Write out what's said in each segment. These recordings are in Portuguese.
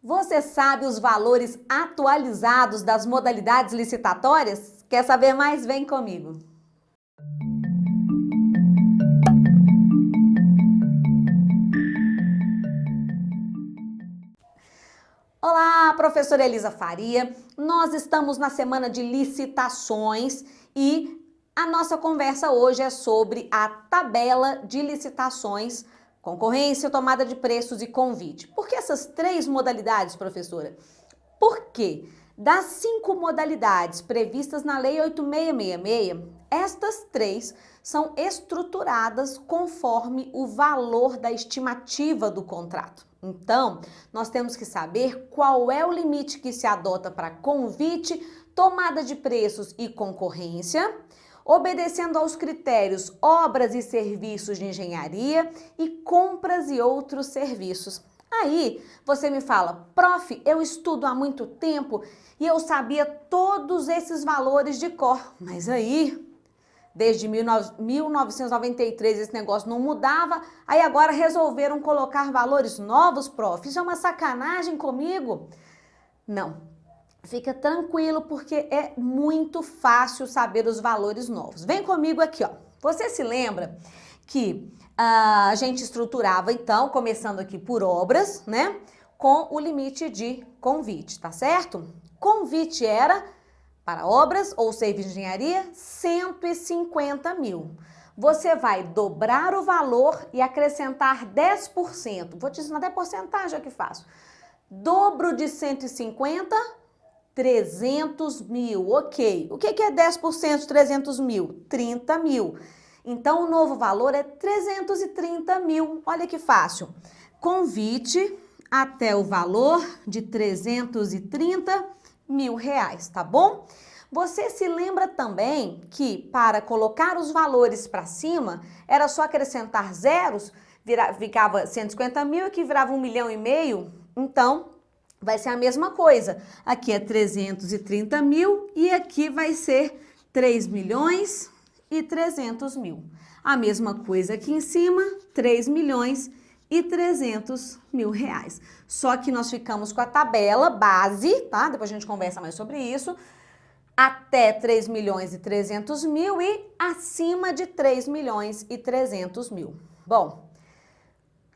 Você sabe os valores atualizados das modalidades licitatórias? Quer saber mais? Vem comigo! Olá, professora Elisa Faria. Nós estamos na semana de licitações e a nossa conversa hoje é sobre a tabela de licitações, concorrência, tomada de preços e convite. Por que essas três modalidades, professora? Porque das 5 modalidades previstas na Lei 8666, estas 3 são estruturadas conforme o valor da estimativa do contrato. Então, nós temos que saber qual é o limite que se adota para convite, tomada de preços e concorrência, obedecendo aos critérios obras e serviços de engenharia e compras e outros serviços. Aí, você me fala, prof, eu estudo há muito tempo e eu sabia todos esses valores de cor, mas aí, desde 1993 esse negócio não mudava, aí agora resolveram colocar valores novos, prof, isso é uma sacanagem comigo? Não, fica tranquilo porque é muito fácil saber os valores novos. Vem comigo aqui, ó. Você se lembra que a gente estruturava, então, começando aqui por obras, né, com o limite de convite, tá certo? Convite era, para obras ou serviço de engenharia, 150 mil. Você vai dobrar o valor e acrescentar 10%. Vou te ensinar até porcentagem que faço. Dobro de 150, 300 mil, ok. O que é 10% de 300 mil? 30 mil. Então, o novo valor é 330 mil. Olha que fácil. Convite até o valor de 330 mil reais, tá bom? Você se lembra também que para colocar os valores para cima, era só acrescentar zeros, ficava 150 mil, que virava 1,5 milhão. Então, vai ser a mesma coisa. Aqui é 330 mil e aqui vai ser 3 milhões e 300 mil. A mesma coisa aqui em cima, 3 milhões e 300 mil reais. Só que nós ficamos com a tabela base, tá? Depois a gente conversa mais sobre isso. Até 3 milhões e 300 mil e acima de 3 milhões e 300 mil. Bom,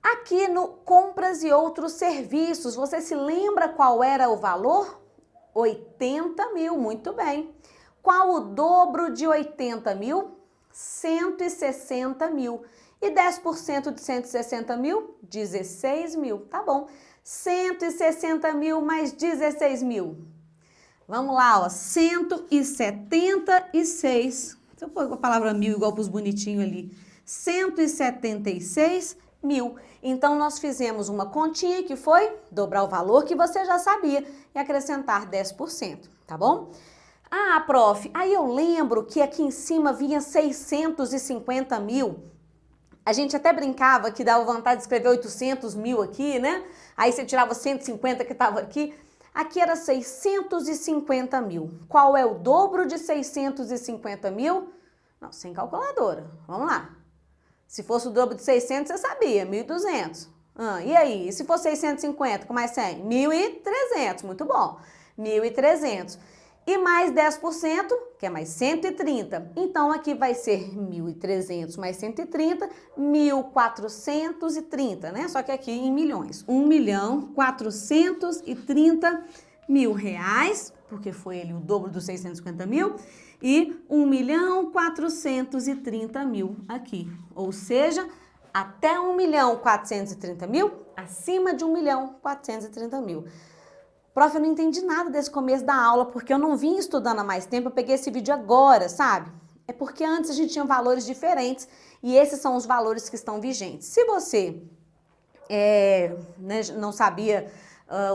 aqui no compras e outros serviços, você se lembra qual era o valor? 80 mil, muito bem. Qual o dobro de 80 mil? 160 mil. E 10% de 160 mil? 16 mil. Tá bom. 160 mil mais 16 mil. Vamos lá, ó. 176. Se eu pôr a palavra mil igual para os bonitinhos ali. 176 mil. Então, nós fizemos uma continha que foi dobrar o valor que você já sabia e acrescentar 10%. Tá bom? Ah, prof, aí eu lembro que aqui em cima vinha 650 mil. A gente até brincava que dava vontade de escrever 800 mil aqui, né? Aí você tirava 150 que estava aqui. Aqui era 650 mil. Qual é o dobro de 650 mil? Não, sem calculadora. Vamos lá. Se fosse o dobro de 600, você sabia, 1.200. E aí? E se for 650 com mais 100? 1.300, muito bom. 1.300. E mais 10%, que é mais 130. Então, aqui vai ser 1.300 mais 130, 1.430, né? Só que aqui em milhões. 1.430.000 reais, porque foi ele o dobro dos 650 mil, e 1.430.000 aqui. Ou seja, até 1.430.000, acima de 1.430.000. Prof, eu não entendi nada desse começo da aula, porque eu não vim estudando há mais tempo, eu peguei esse vídeo agora, sabe? É porque antes a gente tinha valores diferentes e esses são os valores que estão vigentes. Se você não sabia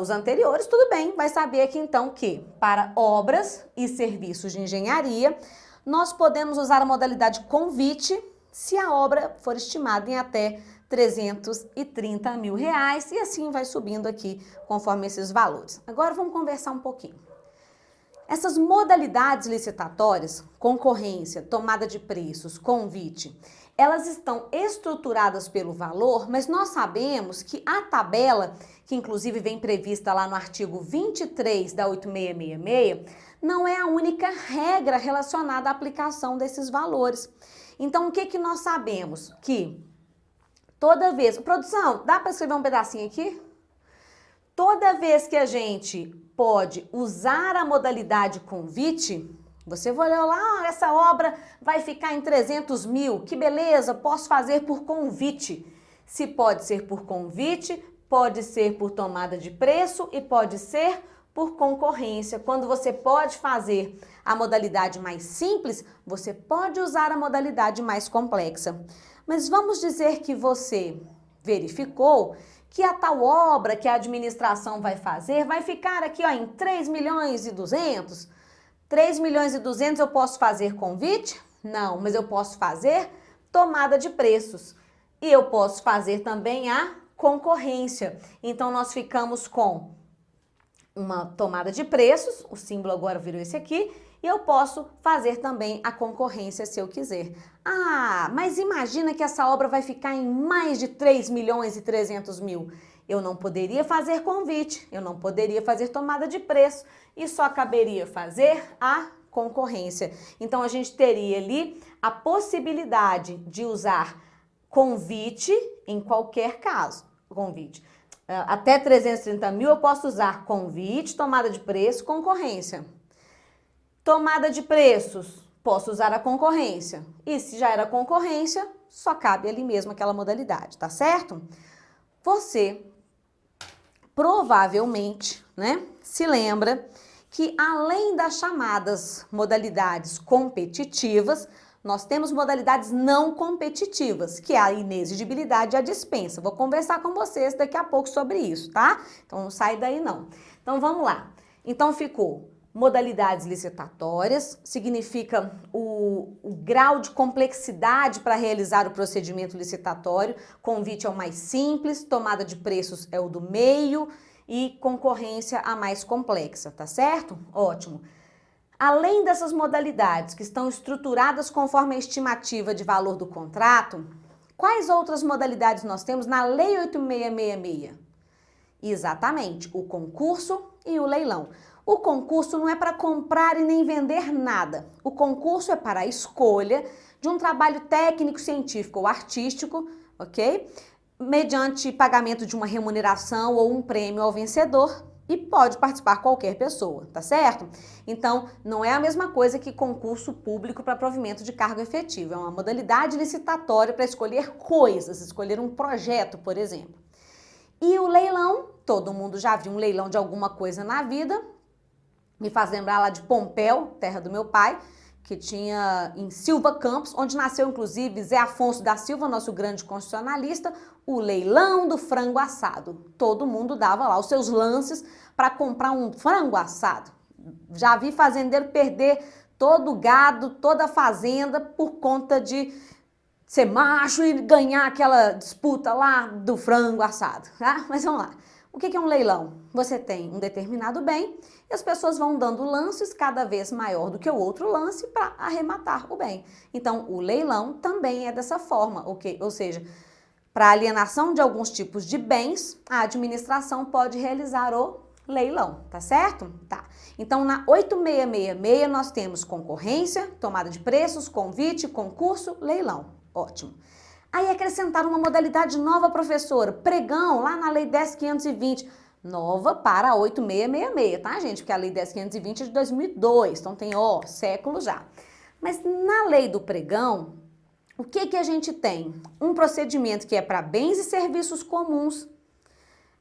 os anteriores, tudo bem, vai saber aqui então que para obras e serviços de engenharia, nós podemos usar a modalidade convite se a obra for estimada em até 330 mil reais e assim vai subindo aqui conforme esses valores. Agora vamos conversar um pouquinho. Essas modalidades licitatórias, concorrência, tomada de preços, convite, elas estão estruturadas pelo valor, mas nós sabemos que a tabela, que inclusive vem prevista lá no artigo 23 da 8666, não é a única regra relacionada à aplicação desses valores. Então, o que nós sabemos? Que toda vez... Produção, dá para escrever um pedacinho aqui? Toda vez que a gente pode usar a modalidade convite, você vai olhar lá, essa obra vai ficar em 300 mil, que beleza, posso fazer por convite. Se pode ser por convite, pode ser por tomada de preço e pode ser por concorrência. Quando você pode fazer a modalidade mais simples, você pode usar a modalidade mais complexa. Mas vamos dizer que você verificou que a tal obra que a administração vai fazer vai ficar aqui ó, em 3 milhões e 200. 3 milhões e 200 eu posso fazer convite? Não, mas eu posso fazer tomada de preços. E eu posso fazer também a concorrência. Então, nós ficamos com uma tomada de preços, o símbolo agora virou esse aqui, e eu posso fazer também a concorrência se eu quiser. Ah, mas imagina que essa obra vai ficar em mais de 3 milhões e 300 mil. Eu não poderia fazer convite, eu não poderia fazer tomada de preço e só caberia fazer a concorrência. Então, a gente teria ali a possibilidade de usar convite em qualquer caso. Convite. Até 330 mil eu posso usar convite, tomada de preço, concorrência. Tomada de preços, posso usar a concorrência. E se já era concorrência, só cabe ali mesmo aquela modalidade, tá certo? Você provavelmente, né, se lembra que além das chamadas modalidades competitivas, nós temos modalidades não competitivas, que é a inexigibilidade e a dispensa. Vou conversar com vocês daqui a pouco sobre isso, tá? Então não sai daí não. Então vamos lá. Então ficou modalidades licitatórias, significa o grau de complexidade para realizar o procedimento licitatório. Convite é o mais simples, tomada de preços é o do meio e concorrência a mais complexa, tá certo? Ótimo. Além dessas modalidades que estão estruturadas conforme a estimativa de valor do contrato, quais outras modalidades nós temos na Lei 8666? Exatamente, o concurso e o leilão. O concurso não é para comprar e nem vender nada. O concurso é para a escolha de um trabalho técnico, científico ou artístico, ok? Mediante pagamento de uma remuneração ou um prêmio ao vencedor. E pode participar qualquer pessoa, tá certo? Então, não é a mesma coisa que concurso público para provimento de cargo efetivo. É uma modalidade licitatória para escolher coisas, escolher um projeto, por exemplo. E o leilão, todo mundo já viu um leilão de alguma coisa na vida. Me faz lembrar lá de Pompéu, terra do meu pai, que tinha em Silva Campos, onde nasceu inclusive Zé Afonso da Silva, nosso grande constitucionalista, o leilão do frango assado. Todo mundo dava lá os seus lances para comprar um frango assado. Já vi fazendeiro perder todo o gado, toda a fazenda por conta de ser macho e ganhar aquela disputa lá do frango assado, tá? Mas vamos lá. O que é um leilão? Você tem um determinado bem e as pessoas vão dando lances cada vez maior do que o outro lance para arrematar o bem. Então, o leilão também é dessa forma, ok? Ou seja, para alienação de alguns tipos de bens, a administração pode realizar o leilão, tá certo? Tá. Então, na 8666 nós temos concorrência, tomada de preços, convite, concurso, leilão. Ótimo. Aí acrescentaram uma modalidade nova, professora, pregão, lá na Lei 10.520, nova para a 8666, tá, gente? Porque a Lei 10.520 é de 2002, então tem, século já. Mas na Lei do Pregão, o que a gente tem? Um procedimento que é para bens e serviços comuns.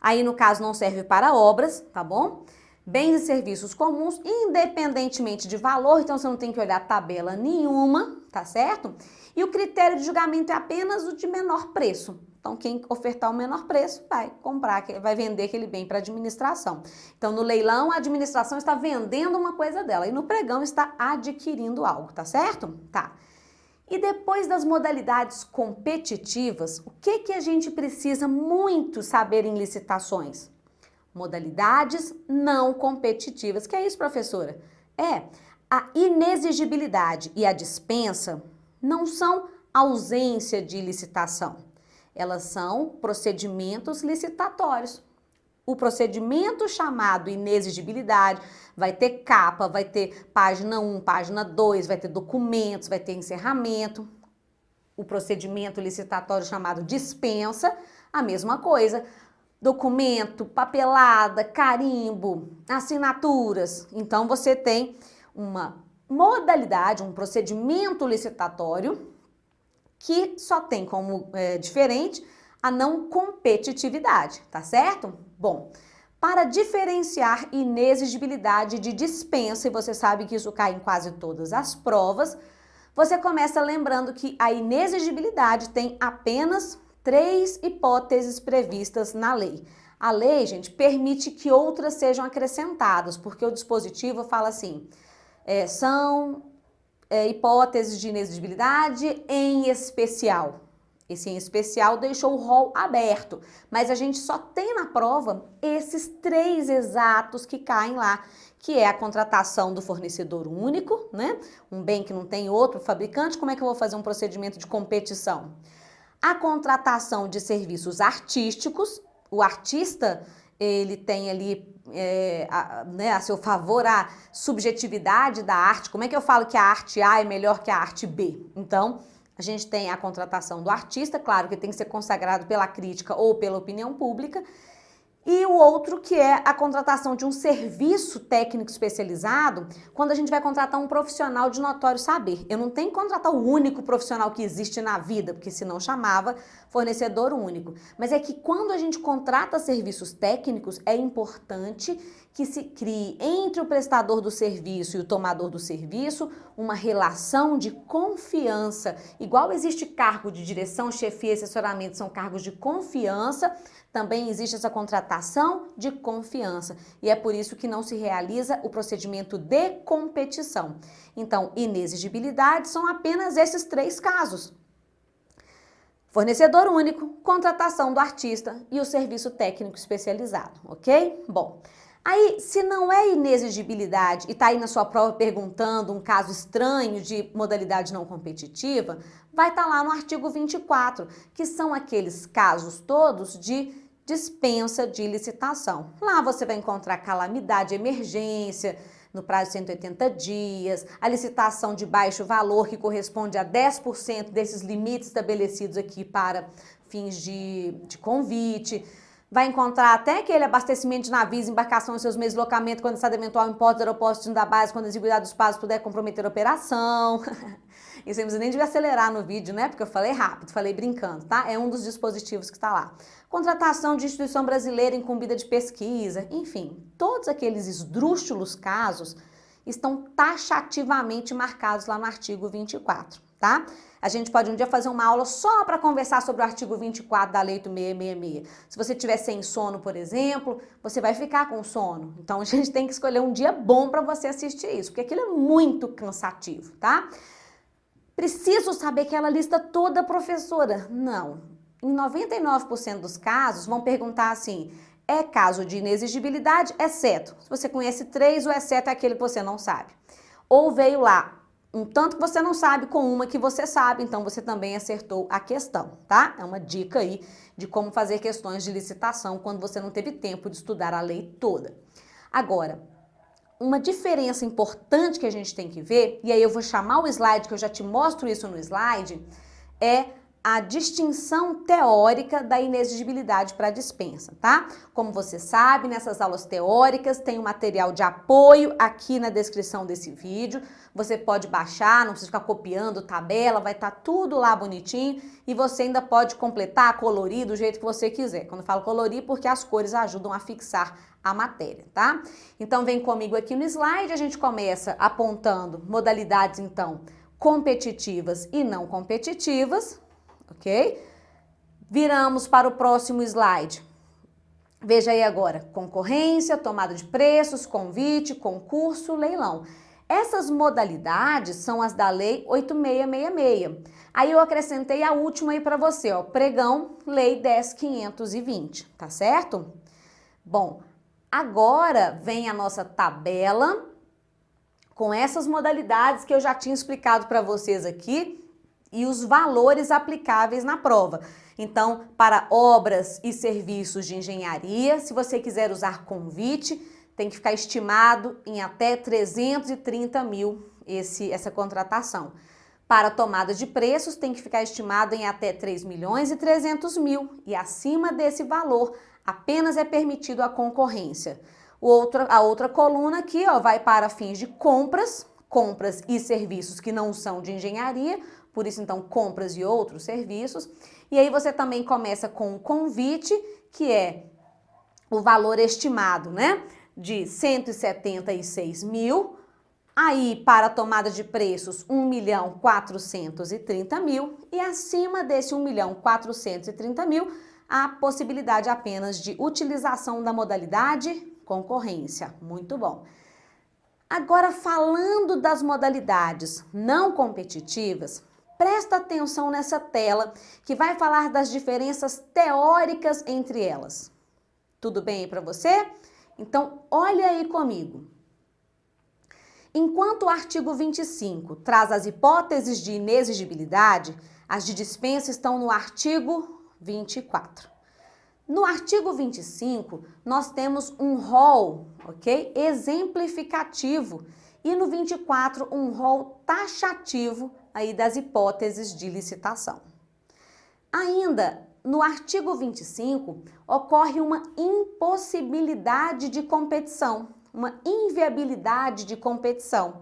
Aí, no caso, não serve para obras, tá bom? Bens e serviços comuns, independentemente de valor, então você não tem que olhar tabela nenhuma, tá certo? E o critério de julgamento é apenas o de menor preço. Então, quem ofertar o menor preço vai comprar, vai vender aquele bem para a administração. Então, no leilão, a administração está vendendo uma coisa dela e no pregão está adquirindo algo, tá certo? Tá. E depois das modalidades competitivas, o que a gente precisa muito saber em licitações? Modalidades não competitivas. Que é isso, professora? A inexigibilidade e a dispensa não são ausência de licitação. Elas são procedimentos licitatórios. O procedimento chamado inexigibilidade vai ter capa, vai ter página 1, página 2, vai ter documentos, vai ter encerramento. O procedimento licitatório chamado dispensa, a mesma coisa. Documento, papelada, carimbo, assinaturas. Então, você tem uma modalidade, um procedimento licitatório que só tem como diferente a não competitividade, tá certo? Bom, para diferenciar inexigibilidade de dispensa, e você sabe que isso cai em quase todas as provas, você começa lembrando que a inexigibilidade tem apenas 3 hipóteses previstas na lei. A lei, gente, permite que outras sejam acrescentadas, porque o dispositivo fala assim, são hipóteses de inexigibilidade em especial. Esse em especial deixou o rol aberto, mas a gente só tem na prova esses 3 exatos que caem lá, que é a contratação do fornecedor único, né? Um bem que não tem outro fabricante, como é que eu vou fazer um procedimento de competição? A contratação de serviços artísticos, o artista, ele tem ali a seu favor a subjetividade da arte. Como é que eu falo que a arte A é melhor que a arte B? Então, a gente tem a contratação do artista, claro que tem que ser consagrado pela crítica ou pela opinião pública, e o outro que é a contratação de um serviço técnico especializado, quando a gente vai contratar um profissional de notório saber. Eu não tenho que contratar o único profissional que existe na vida, porque senão chamava fornecedor único. Mas é que quando a gente contrata serviços técnicos, é importante que se crie entre o prestador do serviço e o tomador do serviço uma relação de confiança. Igual existe cargo de direção, chefia e assessoramento, são cargos de confiança, também existe essa contratação de confiança. E é por isso que não se realiza o procedimento de competição. Então, inexigibilidade são apenas esses 3 casos. Fornecedor único, contratação do artista e o serviço técnico especializado, ok? Bom, aí, se não é inexigibilidade e está aí na sua prova perguntando um caso estranho de modalidade não competitiva, vai estar lá no artigo 24, que são aqueles casos todos de dispensa de licitação. Lá você vai encontrar calamidade, emergência, no prazo de 180 dias, a licitação de baixo valor, que corresponde a 10% desses limites estabelecidos aqui para fins de convite. Vai encontrar até aquele abastecimento de navios, embarcação em seus meios de locamento, quando está de eventual imposto do aeroporto da base, quando a exiguidade dos prazos puder comprometer a operação. Isso aí você nem devia acelerar no vídeo, né? Porque eu falei rápido, falei brincando, tá? É um dos dispositivos que está lá. Contratação de instituição brasileira incumbida de pesquisa, enfim, todos aqueles esdrúxulos casos estão taxativamente marcados lá no artigo 24, tá? A gente pode um dia fazer uma aula só para conversar sobre o artigo 24 da Lei 8666. Se você tiver sem sono, por exemplo, você vai ficar com sono. Então, a gente tem que escolher um dia bom para você assistir isso, porque aquilo é muito cansativo, tá? Preciso saber aquela lista toda, professora? Não. Em 99% dos casos, vão perguntar assim, é caso de inexigibilidade, exceto. Se você conhece 3, o exceto é aquele que você não sabe. Ou veio lá um tanto que você não sabe com uma que você sabe, então você também acertou a questão, tá? É uma dica aí de como fazer questões de licitação quando você não teve tempo de estudar a lei toda. Agora, uma diferença importante que a gente tem que ver, e aí eu vou chamar o slide, que eu já te mostro isso no slide, é a distinção teórica da inexigibilidade para a dispensa, tá? Como você sabe, nessas aulas teóricas tem um material de apoio aqui na descrição desse vídeo. Você pode baixar, não precisa ficar copiando tabela, vai estar tudo lá bonitinho e você ainda pode completar, colorir do jeito que você quiser. Quando eu falo colorir, porque as cores ajudam a fixar a matéria, tá? Então vem comigo aqui no slide, a gente começa apontando modalidades, então, competitivas e não competitivas, ok? Viramos para o próximo slide. Veja aí agora, concorrência, tomada de preços, convite, concurso, leilão. Essas modalidades são as da Lei 8666. Aí eu acrescentei a última aí para você, ó, pregão, Lei 10.520, tá certo? Bom, agora vem a nossa tabela com essas modalidades que eu já tinha explicado para vocês aqui e os valores aplicáveis na prova. Então, para obras e serviços de engenharia, se você quiser usar convite, tem que ficar estimado em até 330 mil essa contratação. Para tomada de preços, tem que ficar estimado em até 3 milhões e 300 mil. E acima desse valor, apenas é permitido a concorrência. A outra coluna aqui, ó, vai para fins de compras e serviços que não são de engenharia, por isso então compras e outros serviços. E aí você também começa com o convite, que é o valor estimado, né, de 176 mil. Aí, para a tomada de preços, 1.430.000 e acima desse 1.430.000, a possibilidade apenas de utilização da modalidade concorrência. Muito bom. Agora, falando das modalidades não competitivas, presta atenção nessa tela que vai falar das diferenças teóricas entre elas. Tudo bem aí para você? Então, olha aí comigo. Enquanto o artigo 25 traz as hipóteses de inexigibilidade, as de dispensa estão no artigo 24. No artigo 25, nós temos um rol, ok? Exemplificativo. E no 24, um rol taxativo aí das hipóteses de licitação. Ainda, no artigo 25, ocorre uma impossibilidade de competição, uma inviabilidade de competição.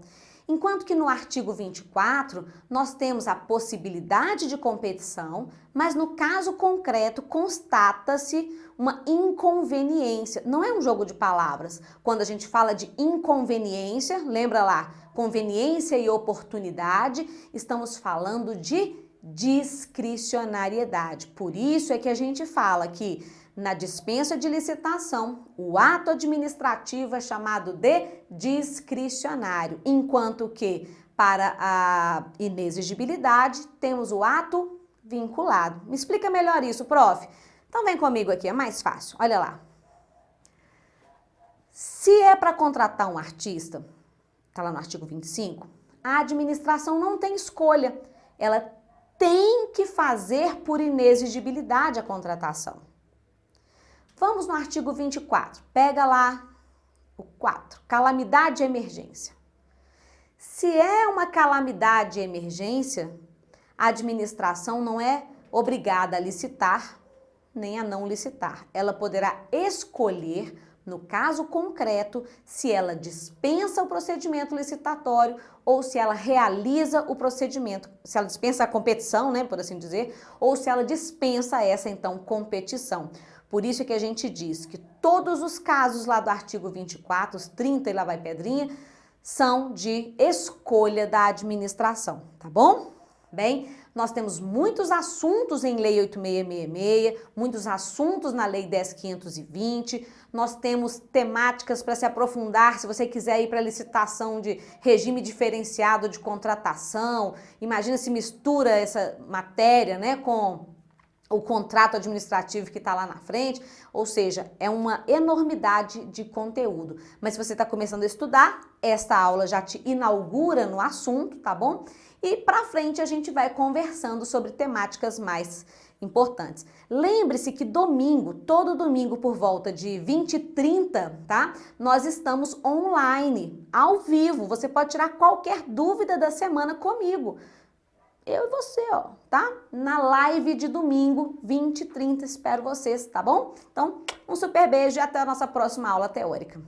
Enquanto que no artigo 24, nós temos a possibilidade de competição, mas no caso concreto constata-se uma inconveniência. Não é um jogo de palavras. Quando a gente fala de inconveniência, lembra lá, conveniência e oportunidade, estamos falando de discricionariedade. Por isso é que a gente fala que na dispensa de licitação, o ato administrativo é chamado de discricionário, enquanto que para a inexigibilidade temos o ato vinculado. Me explica melhor isso, prof. Então vem comigo aqui, é mais fácil. Olha lá. Se é para contratar um artista, tá lá no artigo 25, a administração não tem escolha. Ela tem que fazer por inexigibilidade a contratação. Vamos no artigo 24, pega lá o 4, calamidade e emergência. Se é uma calamidade e emergência, a administração não é obrigada a licitar nem a não licitar. Ela poderá escolher, no caso concreto, se ela dispensa o procedimento licitatório ou se ela realiza o procedimento, se ela dispensa a competição, né, por assim dizer, ou se ela dispensa essa, então, competição. Por isso é que a gente diz que todos os casos lá do artigo 24, os 30 e lá vai pedrinha, são de escolha da administração, tá bom? Bem, nós temos muitos assuntos em Lei 8666, muitos assuntos na Lei 10.520, nós temos temáticas para se aprofundar, se você quiser ir para a licitação de regime diferenciado de contratação, imagina se mistura essa matéria, né, com o contrato administrativo que está lá na frente, ou seja, é uma enormidade de conteúdo. Mas se você está começando a estudar, esta aula já te inaugura no assunto, tá bom? E para frente a gente vai conversando sobre temáticas mais importantes. Lembre-se que domingo, todo domingo por volta de 20h30, tá? Nós estamos online, ao vivo. Você pode tirar qualquer dúvida da semana comigo. Eu e você, ó, tá? Na live de domingo, 20h30, espero vocês, tá bom? Então, um super beijo e até a nossa próxima aula teórica.